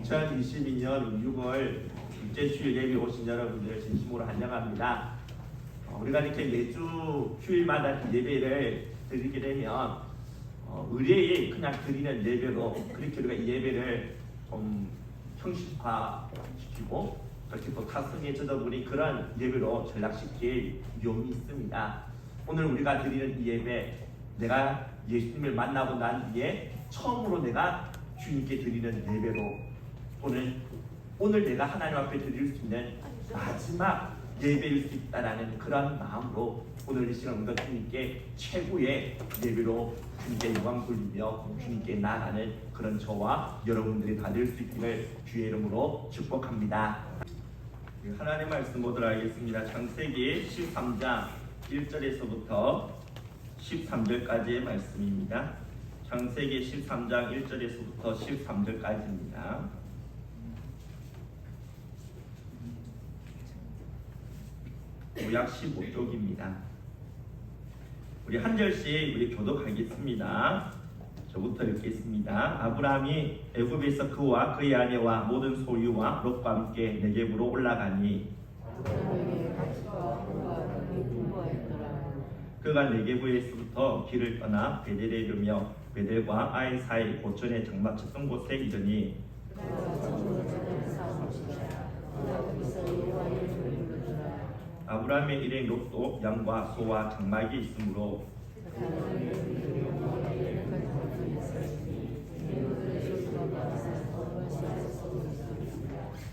2022년 6월 국제주일 예배 오신 여러분들 진심으로 환영합니다. 우리가 이렇게 매주 주일마다 예배를 드리게 되면 의뢰에 그냥 드리는 예배로 그렇게 우리가 이 예배를 좀 형식화시키고 그렇게 또 타성에 젖어버린 그런 예배로 전락시킬 위험이 있습니다. 오늘 우리가 드리는 이 예배, 내가 예수님을 만나고 난 뒤에 처음으로 내가 주님께 드리는 예배로, 오늘 내가 하나님 앞에 드릴 수 있는 마지막 예배일 수 있다라는 그런 마음으로 오늘 이 시간 우리가 주님께 최고의 예배로 주님께 영광 돌리며 주님께 나아가는 그런 저와 여러분들이 다 될 수 있기를 주의 이름으로 축복합니다. 하나님의 말씀 보도록 하겠습니다. 창세기 13장 1절에서부터 13절까지의 말씀입니다. 창세기 13장 1절에서부터 13절까지입니다. 구약 15쪽입니다. 우리 한 절씩 우리 교독하겠습니다. 저부터 읽겠습니다. 아브라함이 애굽에서 그와 그의 아내와 모든 소유와 롯과 함께 네겝으로 올라가니 그가 네겝에서부터 길을 떠나 베델에 이르며 베델과 아이 사이 고천에 장막쳤던 곳에 이르니 아브라함의 일행 롯도 양과 소와 장막이 있으므로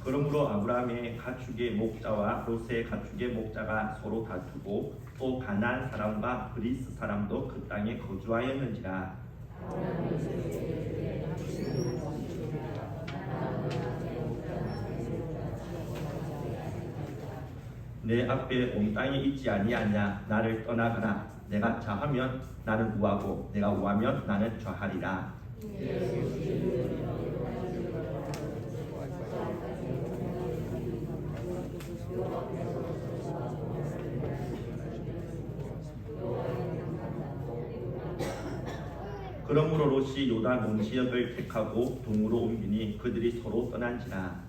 그러므로 아브라함의 가축의 목자와 롯의 가축의 목자가 서로 다투고 또 가나안 사람과 그리스 사람도 그 땅에 거주하였는지라. 내 앞에 온 땅에 있지 아니하냐. 나를 떠나가라. 내가 좌하면 나는 우하고 내가 우하면 나는 좌하리라. 그러므로 롯이 요단 온지역을 택하고 동으로 옮기니 그들이 서로 떠난지라.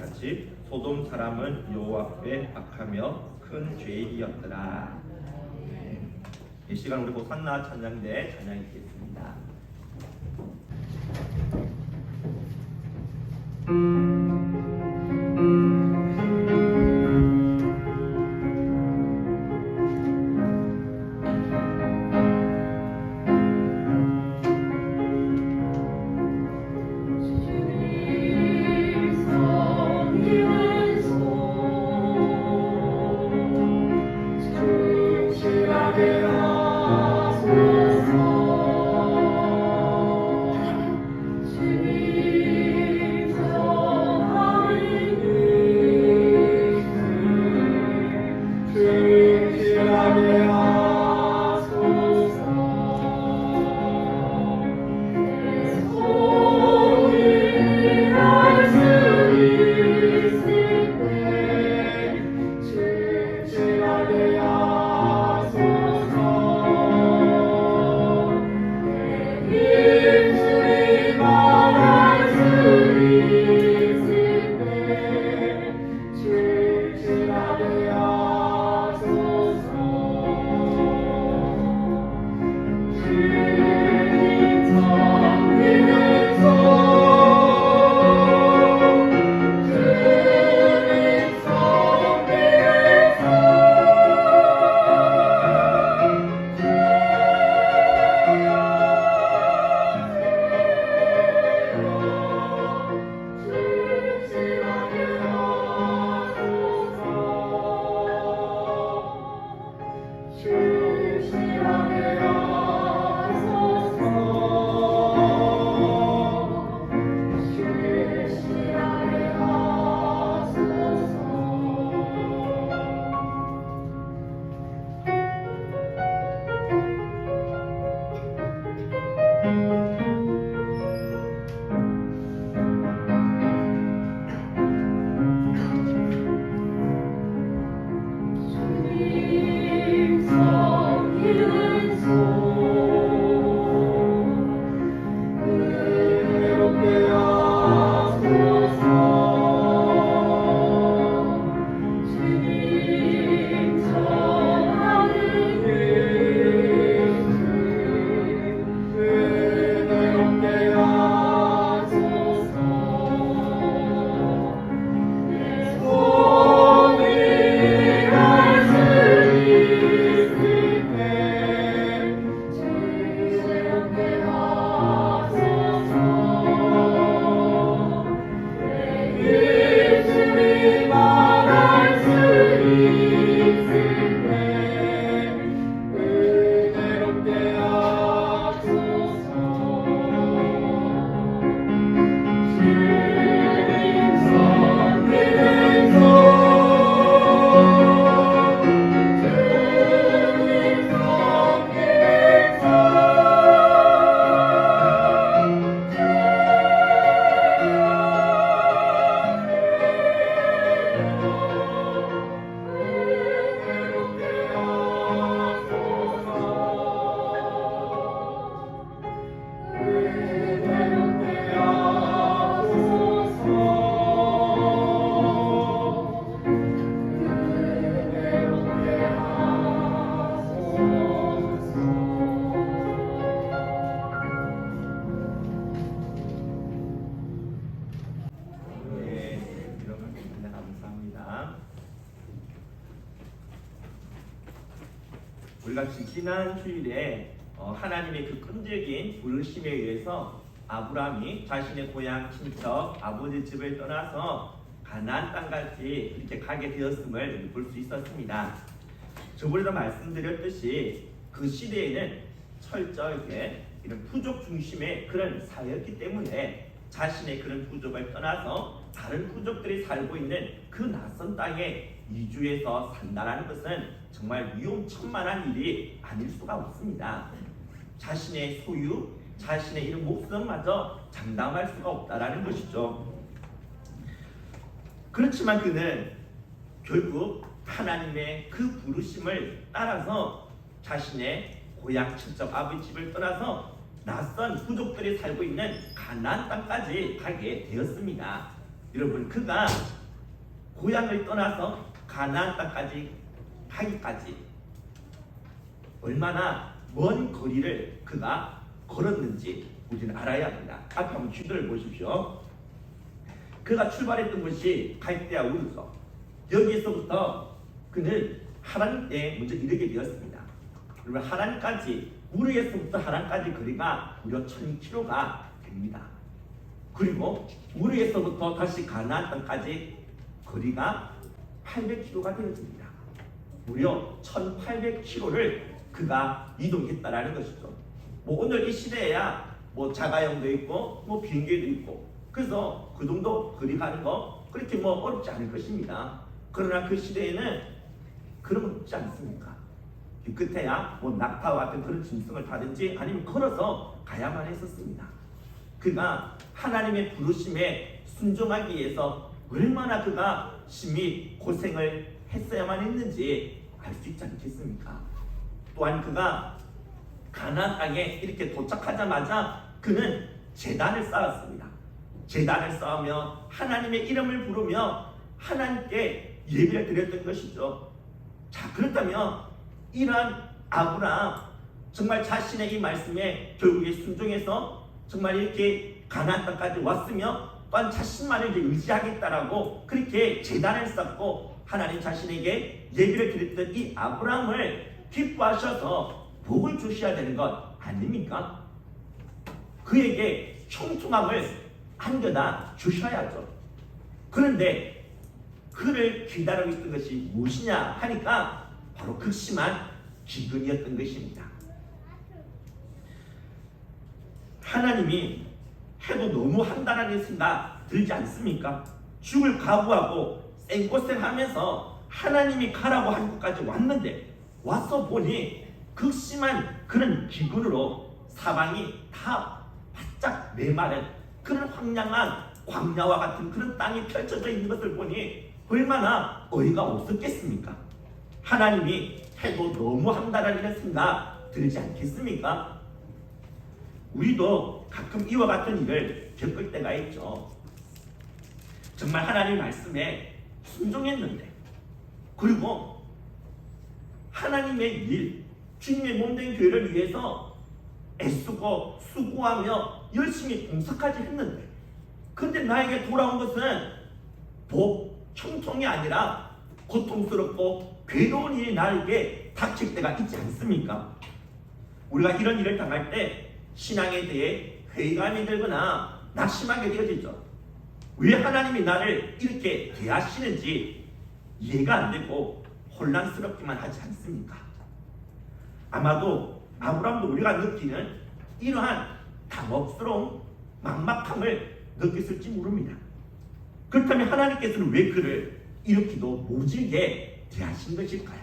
같이 소돔 사람은 여호와 앞에 악하며 큰 죄인이었더라. 이 시간 우리 호산나 찬양대 찬양하겠습니다. 주님 우리가 지난 주일에 하나님의 그 끈질긴 부르심에 의해서 아브라함이 자신의 고향 친척 아버지 집을 떠나서 가나안 땅까지 이렇게 가게 되었음을 볼 수 있었습니다. 저번에도 말씀드렸듯이 그 시대에는 철저하게 이런 부족 중심의 그런 사회였기 때문에 자신의 그런 부족을 떠나서 다른 부족들이 살고 있는 그 낯선 땅에 이주해서 산다라는 것은 정말 위험천만한 일이 아닐 수가 없습니다. 자신의 소유, 자신의 이런 목숨마저 장담할 수가 없다라는 것이죠. 그렇지만 그는 결국 하나님의 그 부르심을 따라서 자신의 고향 친척 아버지 집을 떠나서 낯선 부족들이 살고 있는 가나안 땅까지 가게 되었습니다. 여러분, 그가 고향을 떠나서 가나안 땅까지 가기까지 얼마나 먼 거리를 그가 걸었는지 우리는 알아야 합니다. 앞에 한번 주들을 보십시오. 그가 출발했던 곳이 갈대아 우르서, 여기에서부터 그는 하란에 먼저 이르게 되었습니다. 그리고 하란까지, 우르에서부터 하란까지 거리가 무려 1000km가 됩니다. 그리고 우르에서부터 다시 가나안 땅까지 거리가 800km가 되어집니다. 무려 1800km를 그가 이동했다라는 것이죠. 뭐 오늘 이 시대에야 뭐 자가용도 있고 뭐 비행기도 있고, 그래서 그 정도 거리 가는 거 그렇게 뭐 어렵지 않을 것입니다. 그러나 그 시대에는 그런 건 없지 않습니까? 그때야 뭐 낙타와 같은 그런 짐승을 타든지 아니면 걸어서 가야만 했었습니다. 그가 하나님의 부르심에 순종하기 위해서 얼마나 그가 심히 고생을 했어야만 했는지 알 수 있지 않겠습니까? 또한 그가 가나안 땅에 이렇게 도착하자마자 그는 제단을 쌓았습니다. 제단을 쌓으며 하나님의 이름을 부르며 하나님께 예배를 드렸던 것이죠. 자, 그렇다면 이러한 아브라함, 정말 자신의 이 말씀에 결국에 순종해서 정말 이렇게 가나안 땅까지 왔으며 또한 자신만을 의지하겠다라고 그렇게 제단을 쌓고 하나님 자신에게 예배를 드렸던 이 아브라함을 기뻐하셔서 복을 주셔야 되는 것 아닙니까? 그에게 형통함을 안겨다 주셔야죠. 그런데 그를 기다리고 있던 것이 무엇이냐 하니까 바로 극심한 기근이었던 것입니다. 하나님이 해도 너무 한다는 생각 들지 않습니까? 죽을 각오하고 생고생하면서 하나님이 가라고 한 곳까지 왔는데 와서 보니 극심한 그런 기근으로 사방이 다 바짝 메마른 그런 황량한 광야와 같은 그런 땅이 펼쳐져 있는 것을 보니 얼마나 어이가 없었겠습니까? 하나님이 해도 너무 한다라는 생각 들지 않겠습니까? 우리도 가끔 이와 같은 일을 겪을 때가 있죠. 정말 하나님 말씀에 순종했는데, 그리고 하나님의 일, 주님의 몸된 교회를 위해서 애쓰고 수고하며 열심히 봉사까지 했는데, 근데 나에게 돌아온 것은 복, 형통이 아니라 고통스럽고 괴로운 일이 나에게 닥칠 때가 있지 않습니까? 우리가 이런 일을 당할 때 신앙에 대해 회의감이 들거나 낙심하게 되어지죠. 왜 하나님이 나를 이렇게 대하시는지 이해가 안 되고 혼란스럽기만 하지 않습니까? 아마도 아브라함도 우리가 느끼는 이러한 당혹스러운 막막함을 느꼈을지 모릅니다. 그렇다면 하나님께서는 왜 그를 이렇게도 모질게 대하신 것일까요?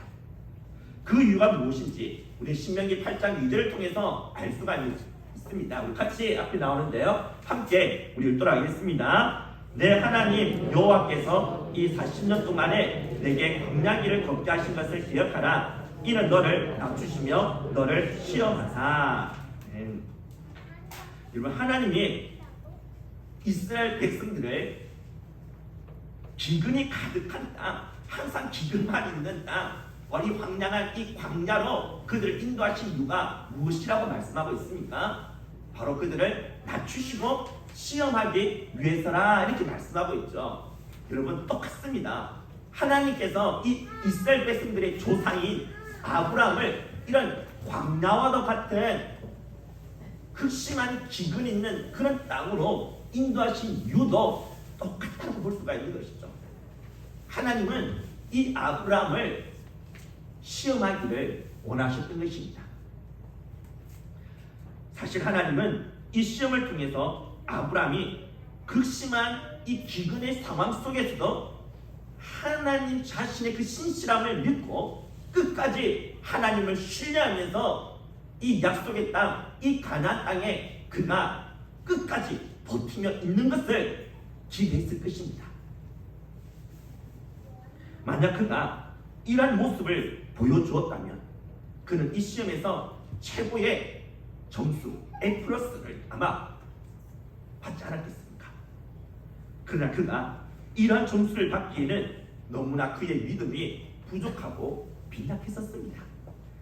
그 이유가 무엇인지 우리 신명기 8장 2절을 통해서 알 수가 있습니다. 우리 같이 앞에 나오는데요, 함께 우리 읽도록 하겠습니다. 내 하나님 여호와께서 이 40년 동안에 내게 광야길을 걷게 하신 것을 기억하라. 이는 너를 낮추시며 너를 시험하사. 여러분, 하나님이 이스라엘 백성들을 기근이 가득한 땅, 항상 기근만 있는 땅, 이 황량한 이 광야로 그들을 인도하신 이유가 무엇이라고 말씀하고 있습니까? 바로 그들을 낮추시고 시험하기 위해서라, 이렇게 말씀하고 있죠. 여러분, 똑같습니다. 하나님께서 이 이스라엘 백성들의 조상인 아브라함을 이런 광야와도 같은 극심한 기근 있는 그런 땅으로 인도하신 이유도 똑같다고 볼 수가 있는 것이죠. 하나님은 이 아브라함을 시험하기를 원하셨던 것입니다. 사실 하나님은 이 시험을 통해서 아브라함이 극심한 이 기근의 상황 속에서도 하나님 자신의 그 신실함을 믿고 끝까지 하나님을 신뢰하면서 이 약속의 땅, 이 가나안 땅에 그가 끝까지 버티며 있는 것을 기대했을 것입니다. 만약 그가 이러한 모습을 보여주었다면 그는 이 시험에서 최고의 점수 A+를 아마 받지 않았겠습니까? 그러나 그가 이러한 점수를 받기에는 너무나 그의 믿음이 부족하고 빈약했었습니다.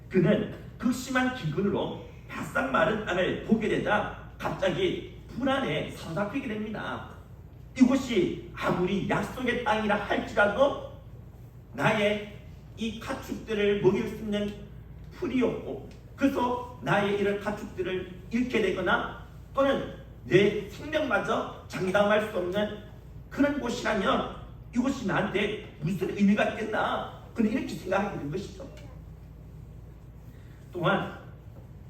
그는 극심한 기근으로 바싹 마른 땅을 보게 되자 갑자기 불안에 사로잡히게 됩니다. 이곳이 아무리 약속의 땅이라 할지라도 나의 이 가축들을 먹일 수 있는 풀이 없고 그래서 나의 이런 가축들을 잃게 되거나 또는 내 생명마저 장담할 수 없는 그런 곳이라면 이곳이 나한테 무슨 의미가 있겠나 그는 이렇게 생각하게 된 것이죠. 또한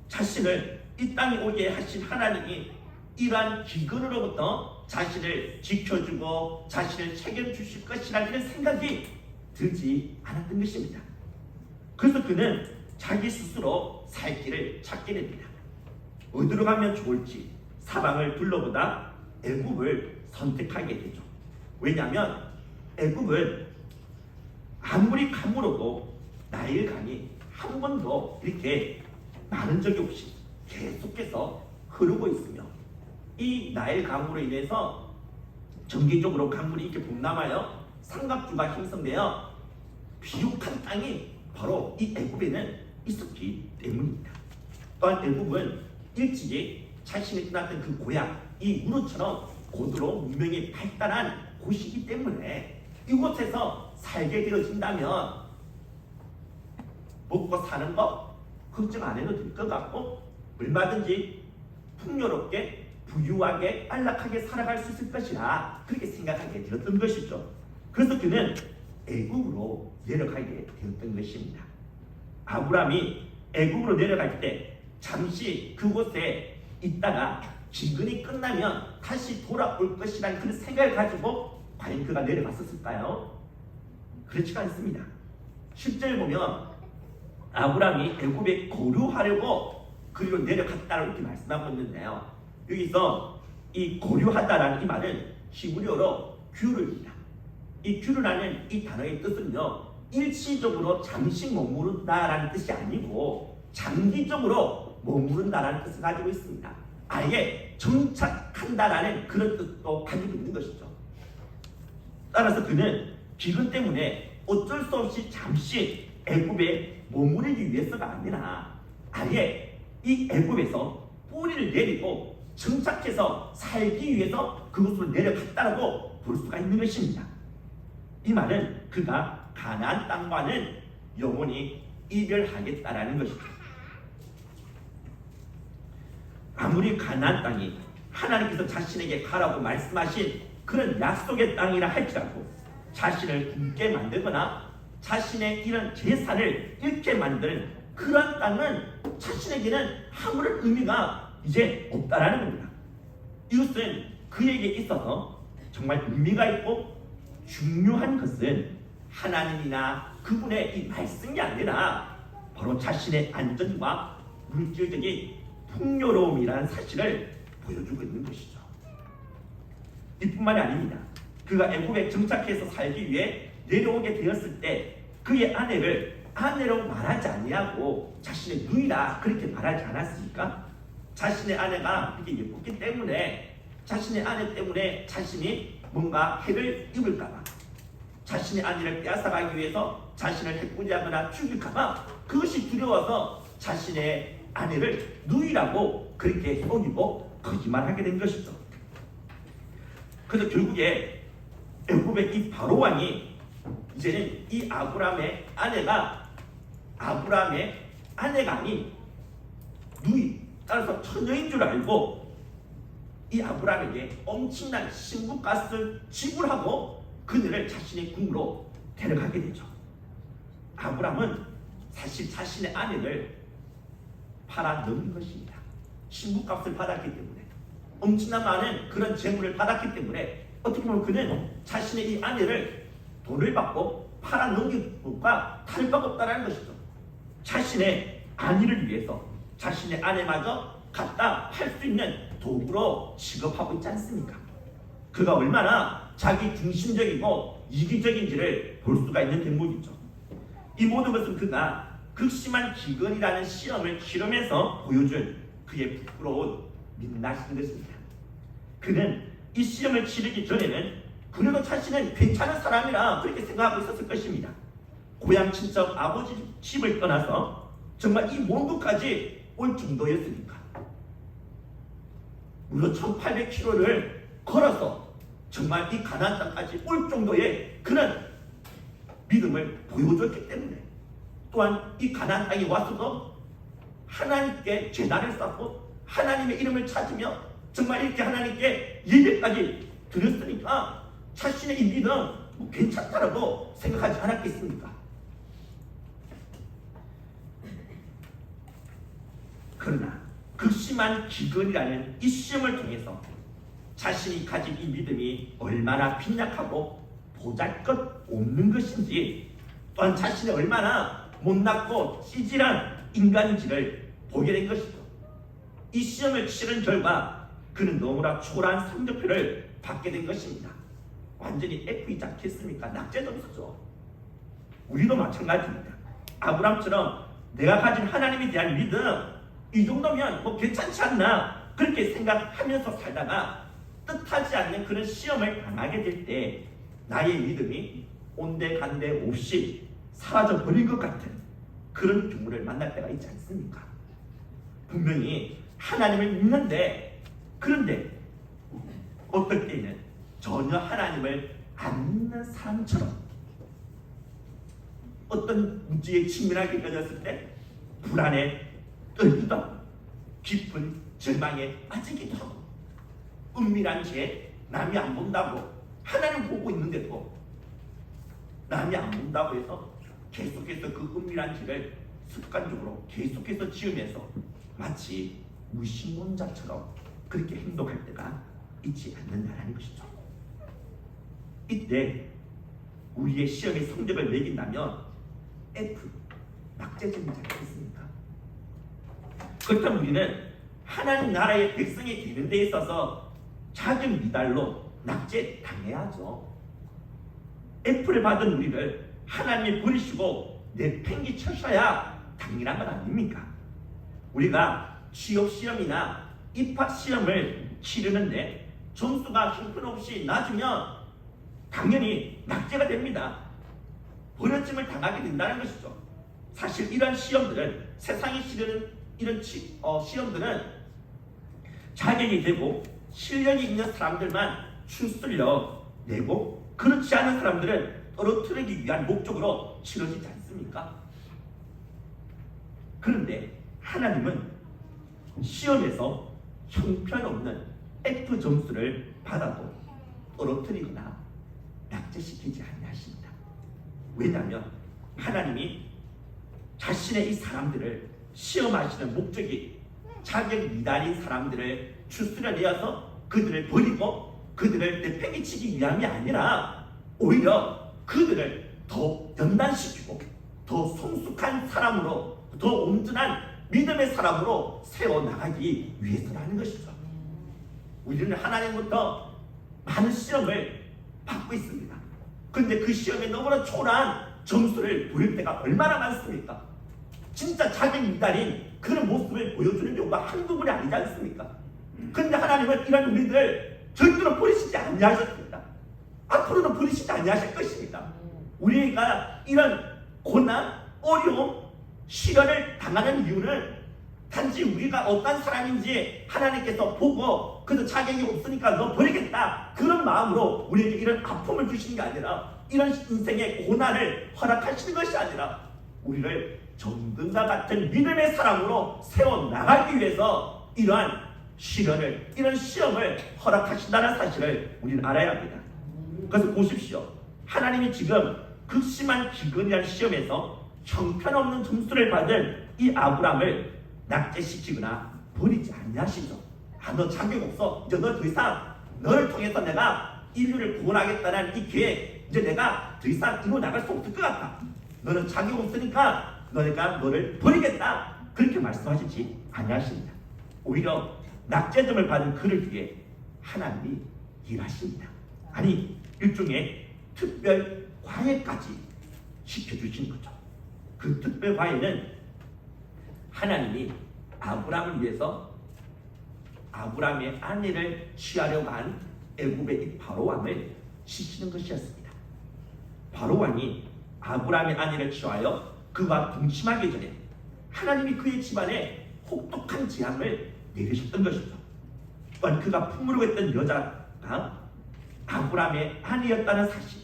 자신을 이 땅에 오게 하신 하나님이 이러한 기근으로부터 자신을 지켜주고 자신을 책임주실 것이라는 생각이 들지 않았던 것입니다. 그래서 그는 자기 스스로 살 길을 찾게 됩니다. 어디로 가면 좋을지 사방을 둘러보다 애굽을 선택하게 되죠. 왜냐하면 애굽은 아무리 가물어도 나일강이 한 번도 이렇게 마른 적이 없이 계속해서 흐르고 있으며 이 나일강으로 인해서 정기적으로 강물이 이렇게 동남하여 삼각주가 형성되어 비옥한 땅이 바로 이 애굽에는 있었기 때문입니다. 또한 애굽은 일찍이 자신이 떠났던 그 고향 이 우르처럼 고도로 문명이 발달한 곳이기 때문에 이곳에서 살게 되어진다면 먹고 사는 거 걱정 안 해도 될 것 같고 얼마든지 풍요롭게 부유하게 안락하게 살아갈 수 있을 것이라 그렇게 생각하게 되었던 것이죠. 그래서 그는 애굽으로 내려가게 되었던 것입니다. 아브라함이 애굽으로 내려갈 때 잠시 그곳에 있다가 기근이 끝나면 다시 돌아올 것이라는 그런 생각을 가지고 과연 그가 내려갔었을까요? 그렇지가 않습니다. 10절 보면 아브라함이 애굽에 거류하려고 그리로 내려갔다고 이렇게 말씀하고 있는데요. 여기서 이 거류하다라는 이 말은 히브리어로 규르입니다. 이 규르라는 이 단어의 뜻은요, 일시적으로 잠시 머무른다라는 뜻이 아니고 장기적으로 머무른다라는 뜻을 가지고 있습니다. 아예 정착한다라는 그런 뜻도 가지고 있는 것이죠. 따라서 그는 기근 때문에 어쩔 수 없이 잠시 애굽에 머무르기 위해서가 아니라 아예 이 애굽에서 뿌리를 내리고 정착해서 살기 위해서 그곳으로 내려갔다라고 볼 수가 있는 것입니다. 이 말은 그가 가나안 땅과는 영원히 이별하겠다라는 것입니다. 아무리 가나안 땅이 하나님께서 자신에게 가라고 말씀하신 그런 약속의 땅이라 할지라도 자신을 굶게 만들거나 자신의 이런 재산을 잃게 만드는 그런 땅은 자신에게는 아무런 의미가 이제 없다라는 겁니다. 이것은 그에게 있어서 정말 의미가 있고 중요한 것은 하나님이나 그분의 이 말씀이 아니라 바로 자신의 안전과 물질적인 풍요로움이라는 사실을 보여주고 있는 것이죠. 이뿐만이 아닙니다. 그가 애굽에 정착해서 살기 위해 내려오게 되었을 때 그의 아내를 아내라고 말하지 아니하고 자신의 누이라 그렇게 말하지 않았습니까? 자신의 아내가 이렇게 예뻤기 때문에 자신의 아내 때문에 자신이 뭔가 해를 입을까봐 자신의 아내를 빼앗아가기 위해서 자신을 해코지하거나 죽일까봐 그것이 두려워서 자신의 아내를 누이라고 그렇게 속이고 거짓말하게 된 것이죠. 그래서 결국에 애굽의 이 바로 왕이 이제는 이 아브라함의 아내가 아브라함의 아내가 아닌 누이, 따라서 처녀인 줄 알고 이 아브라함에게 엄청난 신부값을 지불하고 그들을 자신의 궁으로 데려가게 되죠. 아브라함은 사실 자신의 아내를 팔아넘긴 것입니다. 신부값을 받았기 때문에, 엄청난 많은 그런 재물을 받았기 때문에 어떻게 보면 그는 자신의 이 아내를 돈을 받고 팔아넘긴 것과 다를 바가 없다는 것이죠. 자신의 아내를 위해서 자신의 아내마저 갖다 팔 수 있는 도구로 취급하고 있지 않습니까? 그가 얼마나 자기 중심적이고 이기적인지를 볼 수가 있는 대목이죠. 이 모든 것은 그가 극심한 기근이라는 시험을 치르면서 보여준 그의 부끄러운 민낯인 것입니다. 그는 이 시험을 치르기 전에는 그래도 자신은 괜찮은 사람이라 그렇게 생각하고 있었을 것입니다. 고향 친척 아버지 집을 떠나서 정말 이 먼 곳까지 올 정도였으니까, 무려 1800km를 걸어서 정말 이 가나안 땅까지 올 정도의 그런 믿음을 보여줬기 때문에, 또한 이 가나안 땅에 와서도 하나님께 제단을 쌓고 하나님의 이름을 찾으며 정말 이렇게 하나님께 예배까지 드렸으니까 자신의 이 믿음 괜찮다라고 생각하지 않았겠습니까? 그러나 극심한 기근이라는 이 시험을 통해서 자신이 가진 이 믿음이 얼마나 빈약하고 보잘것없는 것인지, 또한 자신이 얼마나 못났고 찌질한 인간인지를 보게 된 것이죠. 이 시험을 치른 결과 그는 너무나 초라한 성적표를 받게 된 것입니다. 완전히 F이지 않겠습니까? 낙제 점수죠. 우리도 마찬가지입니다. 아브라함처럼 내가 가진 하나님에 대한 믿음, 이 정도면 뭐 괜찮지 않나 그렇게 생각하면서 살다가 뜻하지 않는 그런 시험을 당하게 될 때 나의 믿음이 온데간데 없이 사라져버린 것 같은 그런 경우를 만날 때가 있지 않습니까? 분명히 하나님을 믿는데, 그런데 어떨 때는 전혀 하나님을 안 믿는 사람처럼 어떤 문제에 직면하게 되었을 때 불안에 떨기도 하고 깊은 절망에 빠지기도 하고, 은밀한 죄, 남이 안 본다고 하나님 보고 있는데도 남이 안 본다고 해서 계속해서 그 은밀한 죄를 습관적으로 계속해서 지으면서 마치 무신론자처럼 그렇게 행동할 때가 있지 않는다는 것이죠. 이때 우리의 시험의 성적을 매긴다면 F, 낙제점이지 않겠습니까? 그렇다면 우리는 하나님 나라의 백성이 되는 데 있어서 작은 미달로 낙제 당해야죠. F를 받은 우리를 하나님이 버리시고 내팽개쳐셔야 당연한 건 아닙니까? 우리가 취업시험이나 입학시험을 치르는데 점수가 형편없이 낮으면 당연히 낙제가 됩니다. 버려짐을 당하게 된다는 것이죠. 사실 이런 시험들은, 세상이 치르는 이런 시험들은 자격이 되고 실력이 있는 사람들만 출수력 내고, 그렇지 않은 사람들은 떨어뜨리기 위한 목적으로 치러지지 않습니까? 그런데 하나님은 시험에서 형편없는 F 점수를 받아도 떨어뜨리거나 낙제시키지 아니하십니다. 왜냐하면 하나님이 자신의 이 사람들을 시험하시는 목적이 자격 미달인 사람들을 추스려내어서 그들을 버리고 그들을 내팽개치기 위함이 아니라 오히려 그들을 더 연단시키고 더 성숙한 사람으로, 더 온전한 믿음의 사람으로 세워나가기 위해서라는 것이죠. 우리는 하나님부터 많은 시험을 받고 있습니다. 그런데 그 시험에 너무나 초라한 점수를 보일 때가 얼마나 많습니까? 진짜 자격 미달인 그런 모습을 보여주는 경우가 한두 번이 아니지 않습니까? 그런데 하나님은 이런 우리들 절대로 버리시지 아니하셨습니다. 앞으로도 버리시지 아니하실 것입니다. 우리가 이런 고난, 어려움, 시련을 당하는 이유는 단지 우리가 어떤 사람인지 하나님께서 보고 그래도 자격이 없으니까 너 버리겠다, 그런 마음으로 우리에게 이런 아픔을 주시는 게 아니라, 이런 인생의 고난을 허락하시는 것이 아니라 우리를 정금과 같은 믿음의 사람으로 세워나가기 위해서 이러한 시련을, 이런 시험을 허락하신다는 사실을 우리는 알아야 합니다. 그래서 보십시오. 하나님이 지금 극심한 기근이라는 시험에서 형편없는 점수를 받은 이 아브람을 낙제시키거나 버리지 아니하시죠. 너 자격 없어. 이제 너 더 이상 너를 통해서 내가 인류를 구원하겠다는 이 계획 이제 내가 더 이상 이루어 나갈 수 없을 것 같다. 너는 자격 없으니까 내가 너를 버리겠다. 그렇게 말씀하시지 아니하십니다. 오히려 낙제점을 받은 그를 위해 하나님이 일하십니다. 아니 일종의 특별 과외까지 시켜주신 거죠. 그 특별 과외는 하나님이 아브람을 위해서 아브람의 아내를 취하려고 한 애굽의 이 바로왕을 시키는 것이었습니다. 바로왕이 아브람의 아내를 취하여 그와 동침하기 전에 하나님이 그의 집안에 혹독한 재앙을 내리셨던 것이죠. 또한 그가 품으려고 했던 여자가 아브람의 아내였다는 사실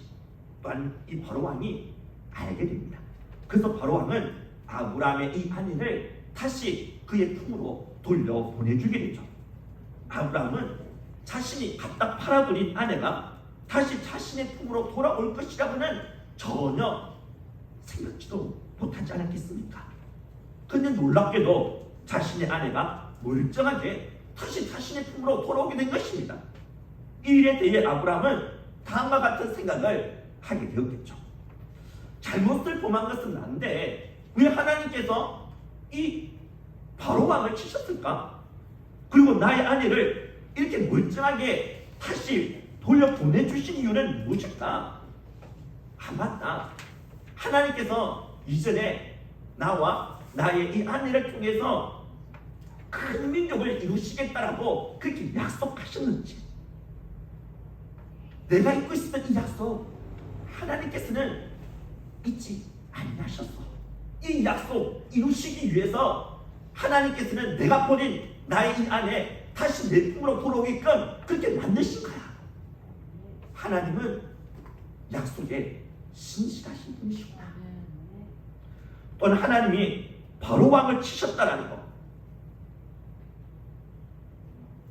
또한 이 바로왕이 알게 됩니다. 그래서 바로왕은 아브람의 이 아내를 다시 그의 품으로 돌려보내주게 되죠. 아브람은 자신이 갖다 팔아버린 아내가 다시 자신의 품으로 돌아올 것이라고는 전혀 생각지도 못하지 않았겠습니까? 근데 놀랍게도 자신의 아내가 멀쩡하게 다시 자신의 품으로 돌아오게 된 것입니다. 이 일에 대해 아브람은 다음과 같은 생각을 하게 되었겠죠. 잘못을 범한 것은 난데 왜 하나님께서 이 바로왕을 치셨을까? 그리고 나의 아내를 이렇게 멀쩡하게 다시 돌려보내주신 이유는 무엇일까? 맞다. 하나님께서 이전에 나와 나의 이 아내를 통해서 큰 민족을 이루시겠다라고 그렇게 약속하셨는지, 내가 잊고 있었던 이 약속 하나님께서는 잊지 아니하셨어. 이 약속 이루시기 위해서 하나님께서는 내가 버린 나의 이 아내 다시 내 품으로 돌아오게끔 그렇게 만드신 거야. 하나님은 약속에 신실하신 분이시구나. 또는 하나님이 바로왕을 치셨다라는 것,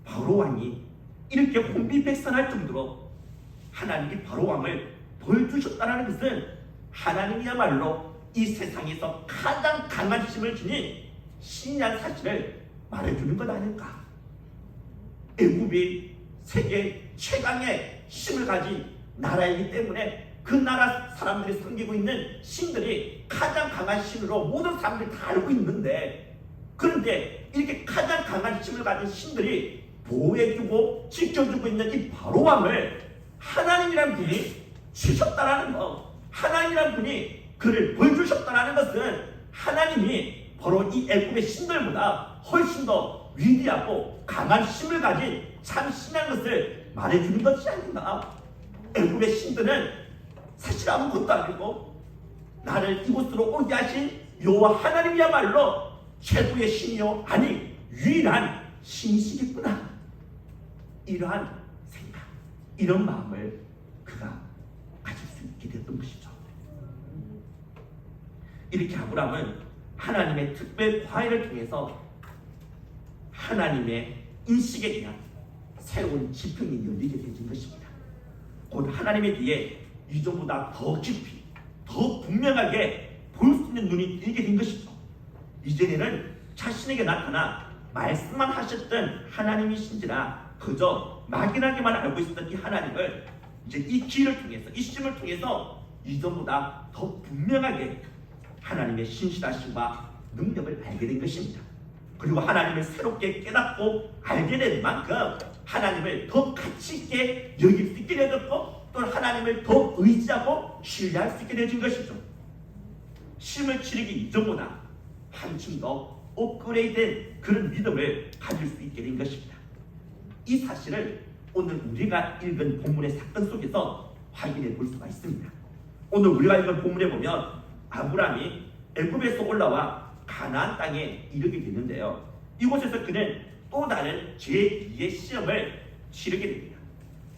바로왕이 이렇게 혼비백산할 정도로 하나님이 바로왕을 벌주셨다는 것은 하나님이야말로 이 세상에서 가장 강한 힘을 지닌 신이라는 사실을 말해주는 것 아닐까. 애굽이 세계 최강의 힘을 가진 나라이기 때문에 그 나라 사람들이 섬기고 있는 신들이 가장 강한 신으로 모든 사람들이 다 알고 있는데, 그런데 이렇게 가장 강한 힘을 가진 신들이 보호해주고 지켜주고 있는 이 바로왕을 하나님이란 분이 치셨다라는 것, 하나님이란 분이 그를 벌주셨다라는 것은 하나님이 바로 이 애굽의 신들보다 훨씬 더 위대하고 강한 힘을 가진 참 신이라는 것을 말해주는 것이 아닌가. 애굽의 신들은 사실 아무것도 아니고 나를 이곳으로 오게 하신 여호와 하나님이야말로 최고의 신이요, 아니 유일한 신이시겠구나. 이러한 생각, 이런 마음을 그가 가질 수 있게 됐던 것이죠. 이렇게 아브람은 하나님의 특별 과외를 통해서 하나님의 인식에 대한 새로운 지평이 열리게 되는 것입니다. 곧 하나님에 대해 이전보다 더 깊이, 더 분명하게 볼 수 있는 눈이 뜨게 된 것이죠. 이전에는 자신에게 나타나 말씀만 하셨던 하나님이신지라 그저 막연하게만 알고 있었던 이 하나님을 이제 이 기를 통해서, 이 시점을 통해서 이전보다 더 분명하게 하나님의 신실하심과 능력을 알게 된 것입니다. 그리고 하나님을 새롭게 깨닫고 알게 된 만큼 하나님을 더 가치 있게 여길 수 있게 되었고, 또 하나님을 더 의지하고 신뢰할 수 있게 되어진 것이죠. 시험을 치르기 이전보다 한층 더 업그레이드된 그런 믿음을 가질 수 있게 된 것입니다. 이 사실을 오늘 우리가 읽은 본문의 사건 속에서 확인해 볼 수가 있습니다. 오늘 우리가 읽은 본문에 보면 아브람이 애굽에서 올라와 가나안 땅에 이르게 되는데요, 이곳에서 그는 또 다른 제2의 시험을 치르게 됩니다.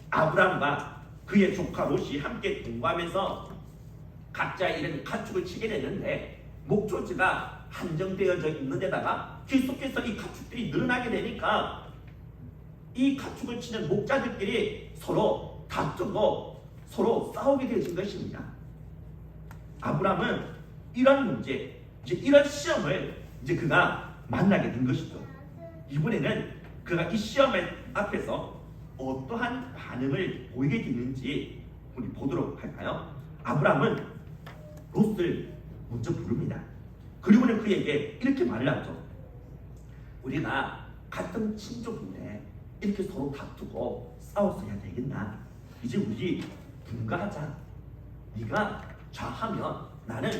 아브람과 그의 조카 롯이 함께 동거하면서 각자의 이런 가축을 치게 되는데, 목조지가 한정되어져 있는 데다가 계속해서 이 가축들이 늘어나게 되니까 이 가축을 치는 목자들끼리 서로 다투고 서로 싸우게 되어진 것입니다. 아브라함은 이런 문제, 이제 이런 시험을 이제 그가 만나게 된 것이죠. 이번에는 그가 이 시험 앞에서 어떠한 반응을 보이게 되는지 우리 보도록 할까요? 아브라함은 롯을 먼저 부릅니다. 그리고는 그에게 이렇게 말을 하죠. 우리가 같은 친족인데 이렇게 서로 다투고 싸웠어야 되겠나? 이제 우리 분가하자. 네가 좌하면 나는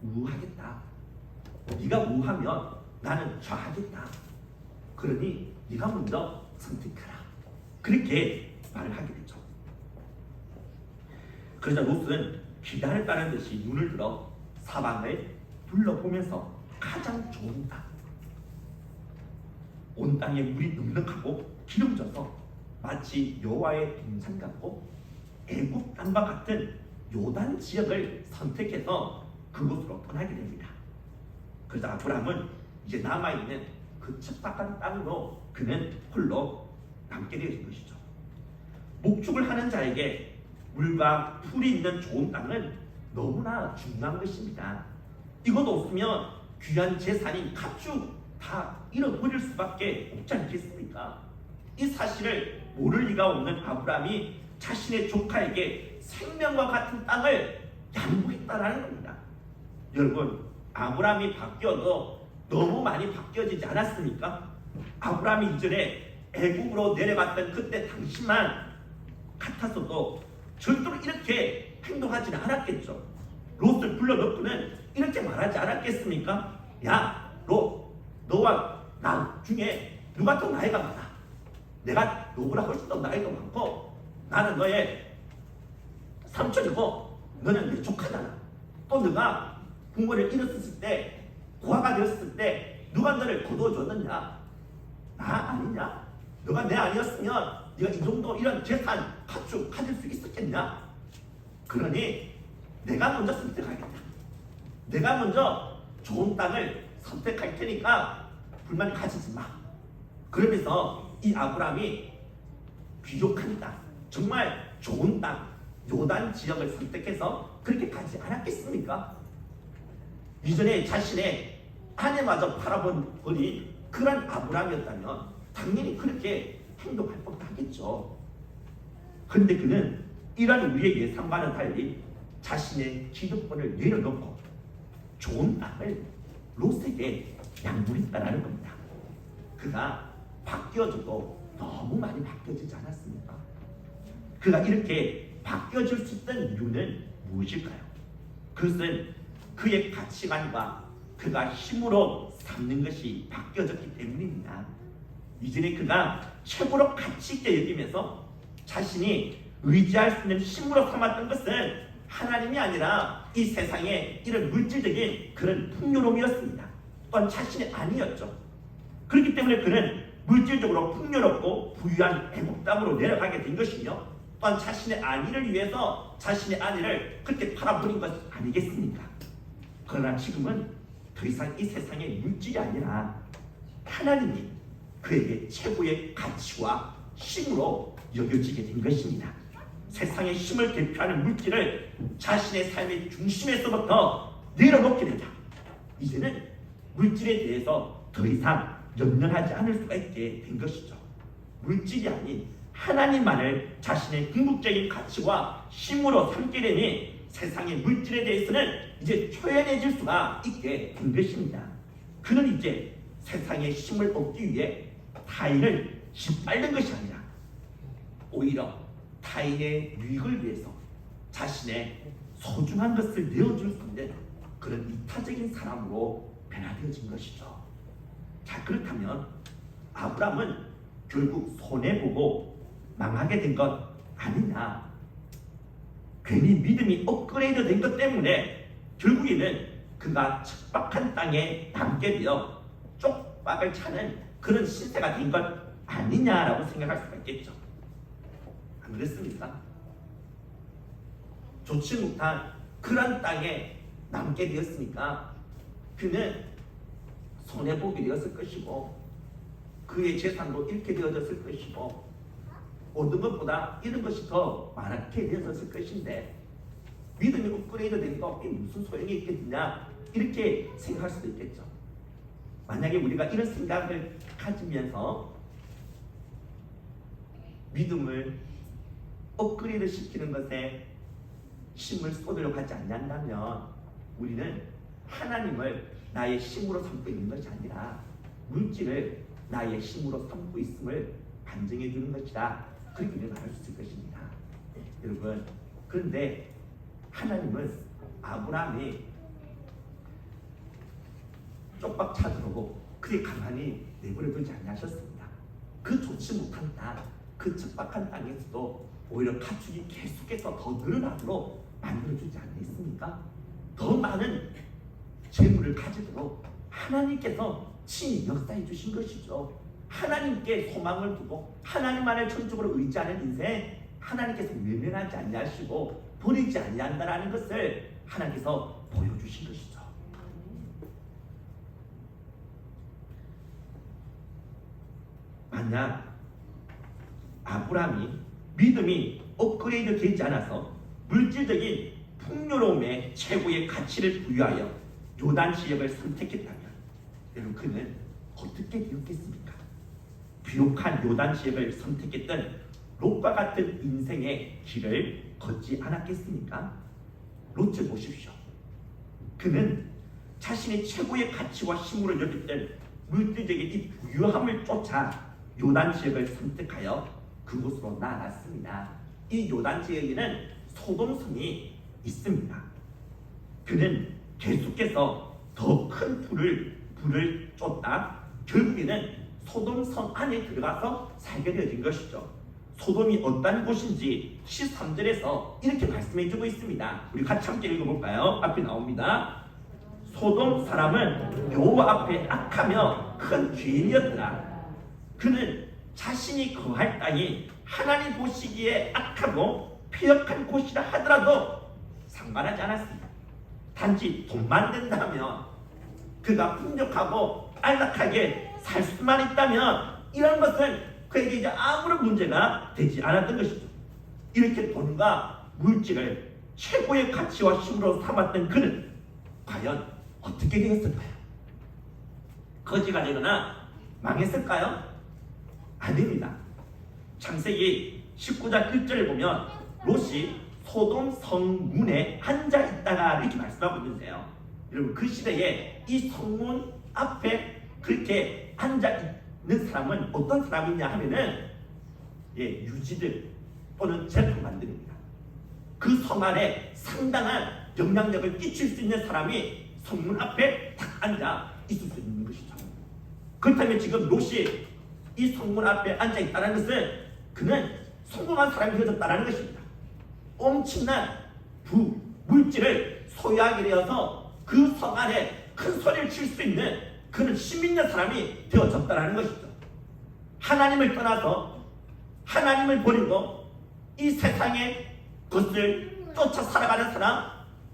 우하겠다. 네가 우하면 나는 좌하겠다. 그러니 네가 먼저 선택하라. 그렇게 말을 하게 되죠. 그러자 롯은 기다를 따른 듯이 눈을 들어 사방을 둘러보면서 가장 좋은 땅, 온 땅에 물이 넉넉하고 기름져서 마치 여호와의 동산 같고 애국 땅과 같은 요단 지역을 선택해서 그곳으로 떠나게 됩니다. 그러자 아브라함은 이제 남아있는 그 척박한 땅으로 그는 홀로 남게 되어진 것이죠. 목축을 하는 자에게 물과 풀이 있는 좋은 땅은 너무나 중요한 것입니다. 이것 없으면 귀한 재산인 가축 다 잃어버릴 수밖에 없지 않겠습니까? 이 사실을 모를 리가 없는 아브라함이 자신의 조카에게 생명과 같은 땅을 양보했다라는 겁니다. 여러분, 아브라함이 바뀌어도 너무 많이 바뀌어지지 않았습니까? 아브라함이 이전에 애국으로 내려갔던 그때 당시만 같았어도 절대로 이렇게 행동하지는 않았겠죠. 롯을 불러놓고는 이렇게 말하지 않았겠습니까? 야, 롯, 너와 나 중에 누가 더 나이가 많아? 내가 너보다 훨씬 더 나이가 많고 나는 너의 삼촌이고 너는 내 조카잖아. 또 너가 부모를 잃었을 때, 고아가 되었을 때 누가 너를 거둬줬느냐? 나 아니냐? 너가 내 아니었으면 네가 이 정도 이런 재산, 가축 가질 수 있었겠냐? 그러니 내가 먼저 선택하겠다. 내가 먼저 좋은 땅을 선택할 테니까 불만 가지지 마. 그러면서 이 아브라함이 귀족한 땅, 정말 좋은 땅, 요단 지역을 선택해서 그렇게 가지 않았겠습니까? 이전에 자신의 아내마저 팔아버린 그런 아브라함이었다면 당연히 그렇게 행동할 법도 하겠죠. 그런데 그는 이러한 우리의 예상과는 달리 자신의 기득권을 내려놓고 좋은 땅을 롯에게 양보했다라는 겁니다. 그가 바뀌어져도 너무 많이 바뀌어지지 않았습니까? 그가 이렇게 바뀌어질 수 있던 이유는 무엇일까요? 그것은 그의 가치관과 그가 힘으로 삼는 것이 바뀌어졌기 때문입니다. 이전에 그가 최고로 가치 있게 여기면서 자신이 의지할 수 있는 힘으로 삼았던 것은 하나님이 아니라 이 세상의 이런 물질적인 그런 풍요로움이었습니다. 또한 자신의 아니었죠. 그렇기 때문에 그는 물질적으로 풍요롭고 부유한 애국 땅으로 내려가게 된 것이며 또한 자신의 안위를 위해서 자신의 아내를 그렇게 팔아버린 것 아니겠습니까? 그러나 지금은 더 이상 이 세상의 물질이 아니라 하나님이 그에게 최고의 가치와 힘으로 여겨지게 된 것입니다. 세상의 힘을 대표하는 물질을 자신의 삶의 중심에서부터 내려놓게 되자 이제는 물질에 대해서 더 이상 연연하지 않을 수가 있게 된 것이죠. 물질이 아닌 하나님만을 자신의 궁극적인 가치와 힘으로 삼게 되니 세상의 물질에 대해서는 이제 초연해질 수가 있게 된 것입니다. 그는 이제 세상의 힘을 얻기 위해 타인을 짓밟는 것이 아니라 오히려 타인의 유익을 위해서 자신의 소중한 것을 내어줄 수 있는 그런 이타적인 사람으로 변화되어진 것이죠. 자, 그렇다면 아브라함은 결국 손해보고 망하게 된 것 아니냐? 괜히 믿음이 업그레이드 된 것 때문에 결국에는 그가 척박한 땅에 남게 되어 쪽박을 차는 그런 신세가 된 것 아니냐라고 생각할 수가 있겠죠. 안 그랬습니까? 좋지 못한 그런 땅에 남게 되었으니까 그는 손해보게 되었을 것이고 그의 재산도 잃게 되어졌을 것이고 모든 것보다 이런 것이 더 많게 되어졌을 것인데 믿음이 업그레이드 된 거 무슨 소용이 있겠느냐 이렇게 생각할 수도 있겠죠. 만약에 우리가 이런 생각을 가지면서 믿음을 업그레이드 시키는 것에 힘을 쏟으려고 하지 않는다면 우리는 하나님을 나의 힘으로 삼고 있는 것이 아니라 물질을 나의 힘으로 삼고 있음을 반증해 주는 것이다. 그렇게 말할 수 있을 것입니다. 여러분, 그런데 하나님은 아브라함이 쪽박 찾으려고 그리 가만히 내버려 두지 아니하셨습니다. 그 좋지 못한 땅, 그 척박한 땅에서도 오히려 가축이 계속해서 더 늘어나도록 만들어주지 않겠습니까? 더 많은 재물을 가지도록 하나님께서 친히 역사해 주신 것이죠. 하나님께 소망을 두고 하나님 안에 전적으로 의지하는 인생, 하나님께서 외면하지 아니하시고 버리지 아니한다라는 것을 하나님께서 보여주신 것이죠. 만약 아브라함이 믿음이 업그레이드 되지 않아서 물질적인 풍요로움에 최고의 가치를 부여하여 요단 지역을 선택했다면 여러분 그는 어떻게 되었겠습니까? 비옥한 요단 지역을 선택했던 롯과 같은 인생의 길을 걷지 않았겠습니까? 롯을 보십시오. 그는 자신의 최고의 가치와 힘으로 여겼던 물질적인 이 부유함을 쫓아 요단 지역을 선택하여 그곳으로 나아갔습니다. 이 요단 지역에는 소돔성이 있습니다. 그는 계속해서 더 큰 불을 쫓다 결국에는 소돔성 안에 들어가서 살게 되어진 것이죠. 소돔이 어떤 곳인지 13절에서 이렇게 말씀해주고 있습니다. 우리 같이 함께 읽어볼까요? 앞에 나옵니다. 소돔 사람은 여호와 앞에 악하며 큰 죄인이었더라. 그는 자신이 거할 땅이 하나님 보시기에 악하고 폐역한 곳이라 하더라도 상관하지 않았습니다. 단지 돈만 된다면 그가 풍족하고 안락하게 살 수만 있다면 이런 것은 그에게 이제 아무런 문제가 되지 않았던 것이죠. 이렇게 돈과 물질을 최고의 가치와 힘으로 삼았던 그는 과연 어떻게 되었을까요? 거지가 되거나 망했을까요? 아닙니다. 창세기 19장 1절을 보면 롯이 소돔 성문에 앉아있다가 이렇게 말씀하고 있는데요. 여러분 그 시대에 이 성문 앞에 그렇게 앉아있는 사람은 어떤 사람이냐 하면은 유지들 또는 재판관들입니다. 그 성 안에 상당한 영향력을 끼칠 수 있는 사람이 성문 앞에 딱 앉아 있을 수 있는 것이죠. 그렇다면 지금 롯이 이 성문 앞에 앉아있다는 것은 그는 성공한 사람이 되어졌다는 것입니다. 엄청난 물질을 소유하게 되어서 그 성 안에 큰 소리를 칠 수 있는 그는 힘 있는 사람이 되어졌다는 것이죠. 하나님을 떠나서 하나님을 버리고 이 세상의 것을 쫓아 살아가는 사람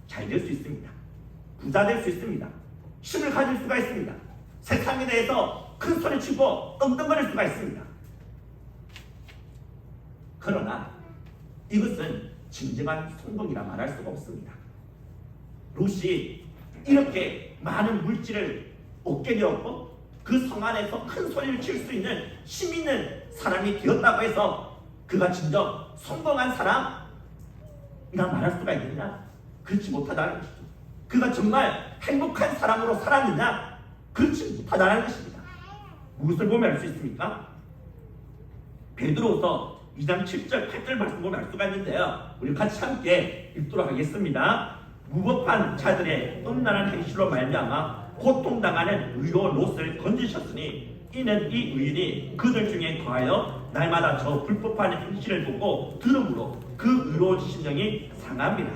잘 될 수 있습니다. 부자 될 수 있습니다. 힘을 가질 수가 있습니다. 세상에 대해서 큰 소리 치고 떵떵거릴 수가 있습니다. 그러나 이것은 진정한 성공이라 말할 수가 없습니다. 롯이 이렇게 많은 물질을 얻게 되었고 그 성 안에서 큰 소리를 칠 수 있는 힘 있는 사람이 되었다고 해서 그가 진정 성공한 사람이라 말할 수가 있느냐? 그렇지 못하다는 것이죠. 그가 정말 행복한 사람으로 살았느냐? 그렇지 못하다는 것입니다. 무엇을 보면 알 수 있습니까? 베드로서 2장 7절 8절 말씀 보면 알 수가 있는데요. 우리 같이 함께 읽도록 하겠습니다. 무법한 자들의 음란한 행실로 말미암아 고통당하는 의로운 롯을 건지셨으니 이는 이 의인이 그들 중에 거하여 날마다 저 불법한 행실을 보고 들음으로 그 의로운 심령이 상합니다.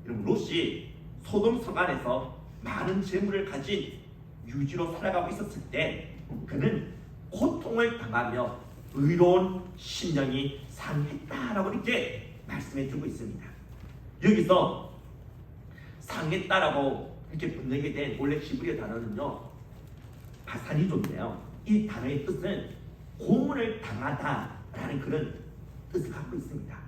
여러분 롯이 소돔 성 안에서 많은 재물을 가진 유지로 살아가고 있었을 때 그는 고통을 당하며 의로운 심령이 상했다라고 이렇게 말씀해 주고 있습니다. 여기서 상했다라고 이렇게 번역이 된 원래 히브리어 단어는요, 바사니조인데요. 이 단어의 뜻은 고문을 당하다라는 그런 뜻을 갖고 있습니다.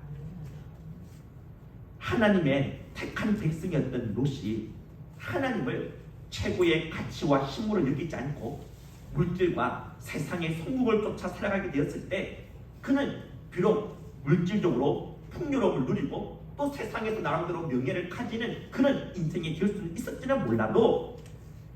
하나님의 택한 백성이었던 롯이 하나님을 최고의 가치와 힘으로 여기지 않고 물질과 세상의 성공을 쫓아 살아가게 되었을 때 그는 비록 물질적으로 풍요로움을 누리고 또 세상에서 나름대로 명예를 가지는 그런 인생이 될 수는 있었지는 몰라도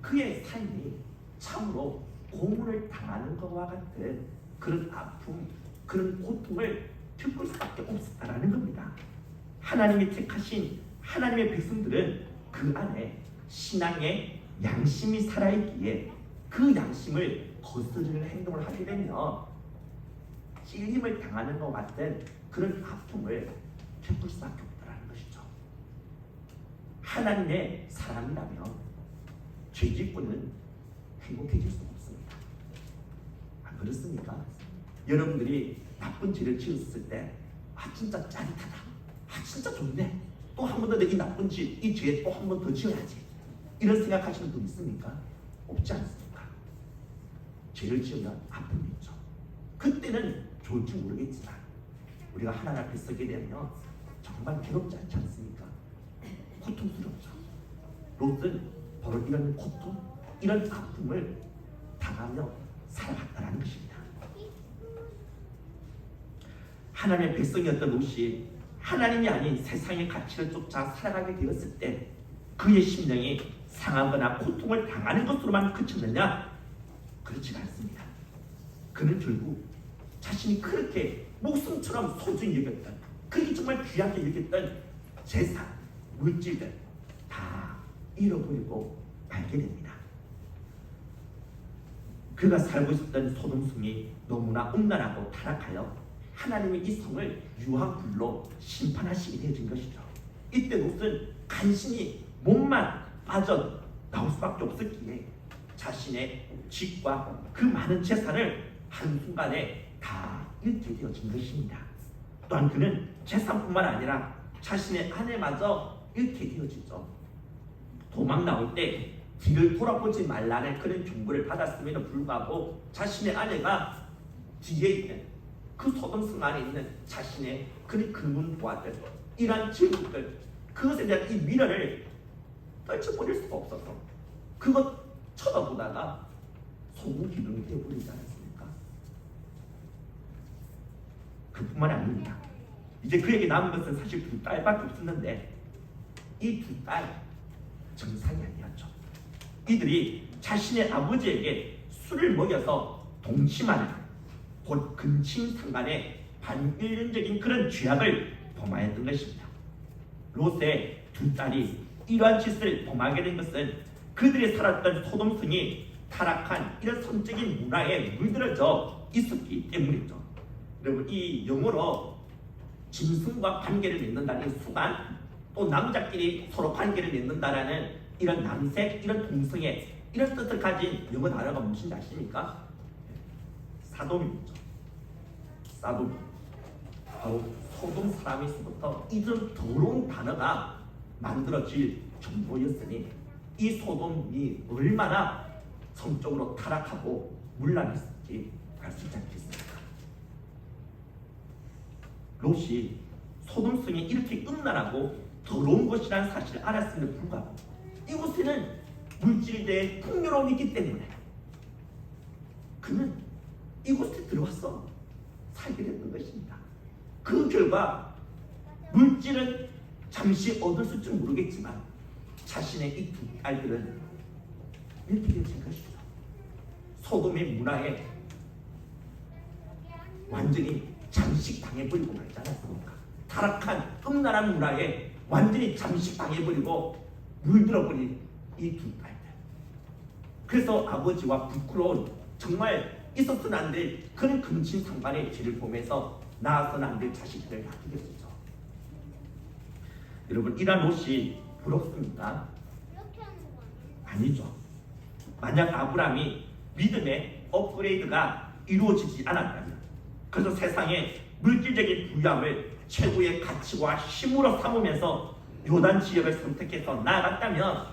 그의 삶이 참으로 고문을 당하는 것과 같은 그런 아픔, 그런 고통을 겪을 수밖에 없었다라는 겁니다. 하나님이 택하신 하나님의 백성들은 그 안에 신앙의 양심이 살아있기에 그 양심을 거스르는 행동을 하게 되면 찔림을 당하는 것 같은 그런 아픔을 겪을 수밖에 없다는 것이죠. 하나님의 사람이라면 죄짓고는 행복해질 수 없습니다. 안 그렇습니까? 여러분들이 나쁜 죄를 지었을 때 진짜 짜릿하다, 진짜 좋네, 또 한 번 더 이 나쁜 죄, 이 죄 또 한 번 더 지어야지, 이런 생각하시는 분 있습니까? 없지 않습니까? 죄를 지으면 아픔이 있죠. 그때는 좋을지 모르겠지만 우리가 하나님 앞에 서게 되면 정말 괴롭지 않지 않습니까? 고통스럽죠. 롯은 바로 이런 고통, 이런 아픔을 당하며 살아갔다는 것입니다. 하나님의 백성이었던 롯이 하나님이 아닌 세상의 가치를 쫓아 살아가게 되었을 때 그의 심령이 상하거나 고통을 당하는 것으로만 그쳤느냐? 그렇지 않습니다. 그는 결국 자신이 그렇게 목숨처럼 소중히 여겼던, 그렇게 정말 귀하게 여겼던 재산, 물질들 다 잃어버리고 말게 됩니다. 그가 살고 있었던 소돔성이 너무나 음란하고 타락하여 하나님의 이 성을 유황불로 심판하시게 되어진 것이죠. 이때 롯은 간신히 몸만 빠져 나올 수밖에 없었기에 자신의 집과 그 많은 재산을 한순간에 다 잃게 되어진 것입니다. 또한 그는 재산뿐만 아니라 자신의 아내마저 잃게 되어지죠. 도망 나올 때 뒤를 돌아보지 말라는 그런 경고를 받았음에도 불구하고 자신의 아내가 뒤에 있는 그 소돔성 안에 있는 자신의 그런 금은보화들, 이러한 제국들, 그것에 대한 이 미련을 떨쳐버릴 수가 없어서 그것 쳐다보다가 소금기둥이 되어버리지 않았습니까? 그뿐만이 아닙니다. 이제 그에게 남은 것은 사실 두 딸밖에 없었는데 이 두 딸 정상이 아니었죠. 이들이 자신의 아버지에게 술을 먹여서 동침하는, 곧 근친상간의 반인륜적인 그런 죄악을 범하였던 것입니다. 롯의 두 딸이 이러한 짓을 범하게 된 것은 그들이 살았던 소돔성이 타락한 이런 성적인 문화에 물들어져 있었기 때문이죠. 여러분, 이 영어로 짐승과 관계를 맺는다는 수간, 또 남자끼리 서로 관계를 맺는다라는 이런 남색, 이런 동성애, 이런 뜻을 가진 영어 단어가 무엇인지 아십니까? 사돔입니다. 사돔. 바로 소돔 사람에서부터 이런 더러운 단어가 만들어질 정도였으니 이 소돔이 얼마나 성적으로 타락하고 문란했을지 알 수 있지 않겠습니까? 롯이 소돔성이 이렇게 음란하고 더러운 것이라는 사실을 알았음에도 불구하고 이곳에는 물질에 대해 풍요로움이 있기 때문에 그는 이곳에 들어와서 살게 됐던 것입니다. 그 결과 물질은 잠시 얻었을지 모르겠지만 자신의 이 두 딸들은 이렇게 되어진 것이죠. 소돔의 문화에 완전히 잠식당해버리고 말지 않았습니까? 타락한 음란한 문화에 완전히 잠식당해버리고 물들어버린 이 두 딸들. 그래서 아버지와 부끄러운, 정말 있어서는 안 될 그런 근친상간의 죄를 보면서 낳아서는 안 될 자식들을 낳게 됐죠. 여러분, 이러한 롯이 부럽습니까? 아니죠. 만약 아브라함이 믿음의 업그레이드가 이루어지지 않았다면, 그래서 세상의 물질적인 부유함을 최고의 가치와 힘으로 삼으면서 요단 지역을 선택해서 나아갔다면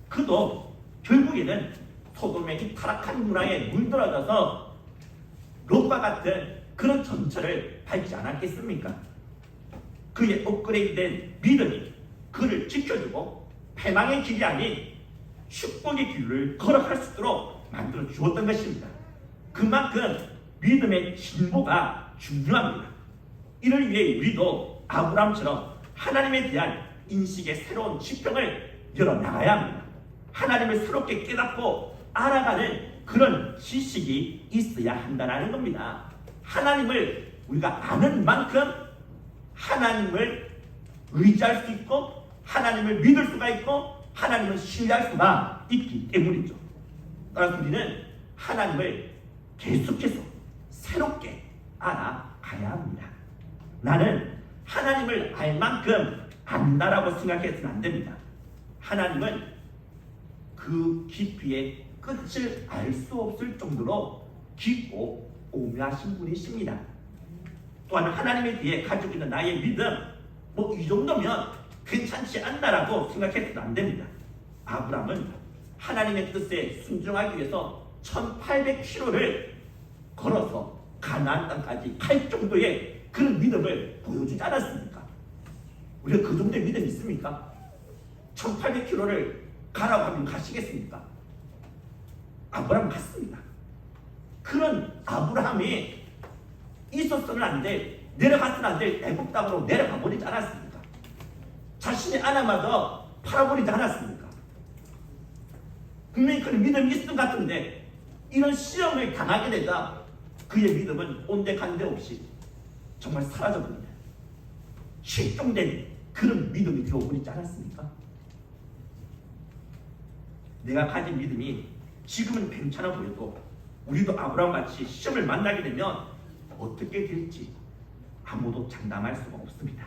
그도 결국에는 소돔의 이 타락한 문화에 물들어져서 롯과 같은 그런 전철을 밟지 않았겠습니까? 그의 업그레이드된 믿음이 그를 지켜주고 패망의 길이 아닌 축복의 길을 걸어갈 수 있도록 만들어 주었던 것입니다. 그만큼 믿음의 진보가 중요합니다. 이를 위해 우리도 아브라함처럼 하나님에 대한 인식의 새로운 지평을 열어나가야 합니다. 하나님을 새롭게 깨닫고 알아가는 그런 지식이 있어야 한다는 겁니다. 하나님을 우리가 아는 만큼 하나님을 의지할 수 있고 하나님을 믿을 수가 있고 하나님을 신뢰할 수가 있기 때문이죠. 따라서 우리는 하나님을 계속해서 새롭게 알아가야 합니다. 나는 하나님을 알 만큼 안다라고 생각해서는 안 됩니다. 하나님은 그 깊이의 끝을 알 수 없을 정도로 깊고 오묘하신 분이십니다. 또한 하나님에 대해 가지고 있는 나의 믿음, 이 정도면 괜찮지 않다라고 생각해서는 안 됩니다. 아브라함은 하나님의 뜻에 순종하기 위해서 1800km를 걸어서 가나안 땅까지 갈 정도의 그런 믿음을 보여주지 않았습니까? 우리가 그 정도의 믿음이 있습니까? 1800km를 가라고 하면 가시겠습니까? 아브라함 갔습니다. 그런 아브라함이 있었으면 안 돼, 내려갔으면 안 될 애굽 땅으로 내려가 버리지 않았습니까? 자신의 아내마저 팔아버리지 않았습니까? 분명히 그런 믿음이 있을 것 같은데 이런 시험을 당하게 되자 그의 믿음은 온데간데 없이 정말 사라져버립니다. 실종된 그런 믿음이 되어버리지 않았습니까? 내가 가진 믿음이 지금은 괜찮아 보여도 우리도 아브라함같이 시험을 만나게 되면 어떻게 될지 아무도 장담할 수가 없습니다.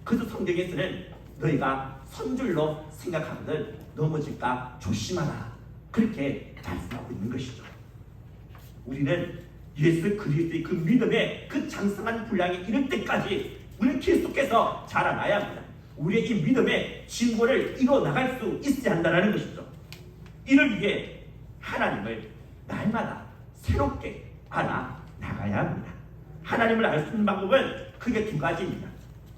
그래서 성경에서는 너희가 선줄로 생각하거든 넘어질까 조심하라, 그렇게 말씀하고 있는 것이죠. 우리는 예수 그리스도의 그 믿음의 그 장성한 분량에 이를 때까지 우리는 계속해서 자라나야 합니다. 우리의 이 믿음의 진보를 이뤄나갈 수 있어야 한다는 것이죠. 이를 위해 하나님을 날마다 새롭게 알아나가야 합니다. 하나님을 알 수 있는 방법은 크게 두 가지입니다.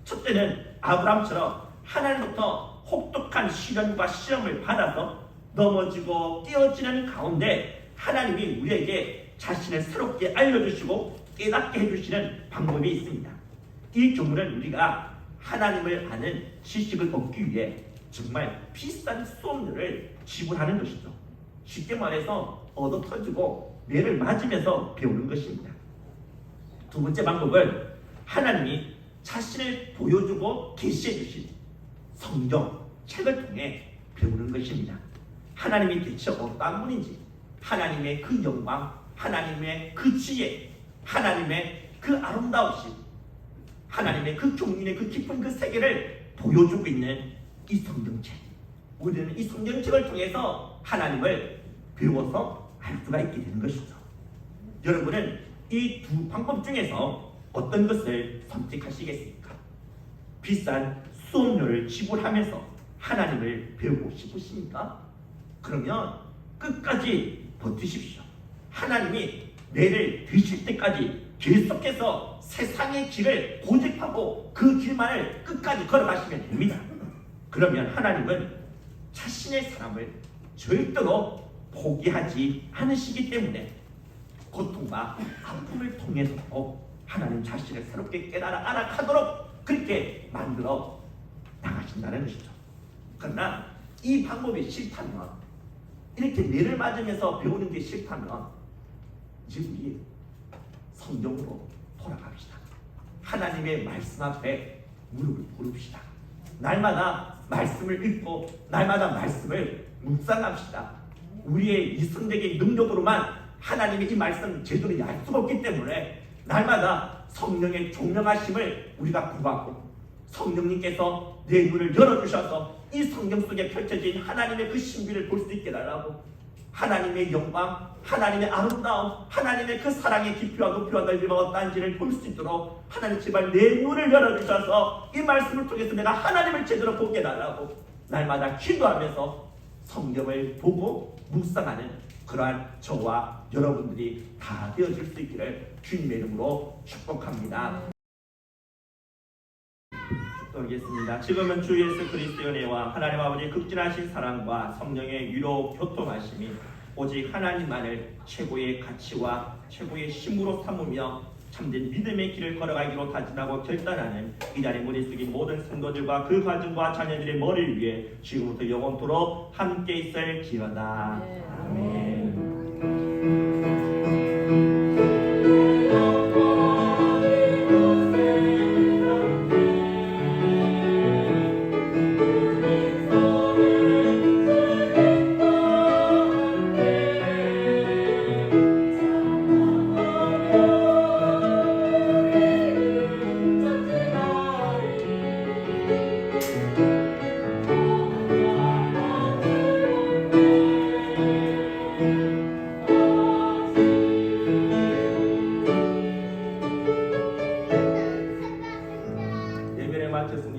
첫째는 아브라함처럼 하나님부터 혹독한 시련과 시험을 받아서 넘어지고 깨어지는 가운데 하나님이 우리에게 자신을 새롭게 알려주시고 깨닫게 해주시는 방법이 있습니다. 이 경우는 우리가 하나님을 아는 지식을 얻기 위해 정말 비싼 수업료를 지불하는 것이죠. 쉽게 말해서 얻어터지고 매를 맞으면서 배우는 것입니다. 두 번째 방법은 하나님이 자신을 보여주고 계시해 주신 성경, 책을 통해 배우는 것입니다. 하나님이 대체 어떠한 분인지, 하나님의 그 영광, 하나님의 그 지혜, 하나님의 그 아름다우심, 하나님의 그 경륜의 그 깊은 그 세계를 보여주고 있는 이 성경책. 우리는 이 성경책을 통해서 하나님을 배워서 알 수가 있게 되는 것이죠. 여러분은 이 두 방법 중에서 어떤 것을 선택하시겠습니까? 비싼 수업료를 지불하면서 하나님을 배우고 싶으십니까? 그러면 끝까지 버티십시오. 하나님이 매를 드실 때까지 계속해서 세상의 길을 고집하고 그 길만을 끝까지 걸어가시면 됩니다. 그러면 하나님은 자신의 사람을 절대로 포기하지 않으시기 때문에 고통과 아픔을 통해서도 하나님 자신을 새롭게 깨달아 알아가도록 그렇게 만들어 나가신다는 것이죠. 그러나 이 방법이 싫다면, 이렇게 매를 맞으면서 배우는 게 싫다면 이제 우리 성경으로 돌아갑시다. 하나님의 말씀 앞에 무릎을 꿇읍시다. 날마다 말씀을 읽고 날마다 말씀을 묵상합시다. 우리의 이성적인 능력으로만 하나님의 이 말씀 제대로 알 수가 없기 때문에 날마다 성령의 조명하심을 우리가 구하고 성령님께서 내 눈을 열어주셔서 이 성경 속에 펼쳐진 하나님의 그 신비를 볼 수 있게 달라고, 하나님의 영광, 하나님의 아름다움, 하나님의 그 사랑의 깊이와 높이와 넓이가 어떠한지를 볼 수 있도록 하나님 제발 내 눈을 열어주셔서 이 말씀을 통해서 내가 하나님을 제대로 보게 달라고 날마다 기도하면서 성경을 보고 묵상하는 그러한 저와 여러분들이 다 되어질 수 있기를 주님의 이름으로 축복합니다. 축복하겠습니다. 지금은 주 예수 그리스도의 은혜와 하나님 아버지의 극진하신 사랑과 성령의 위로 교통하심이 오직 하나님만을 최고의 가치와 최고의 힘으로 삼으며 참된 믿음의 길을 걸어가기로 다짐하고 결단하는 이 자리에 무리 숙인 모든 성도들과 그 가정과 자녀들의 머리를 위해 지금부터 영원토록 함께 있을 기어다. 아멘.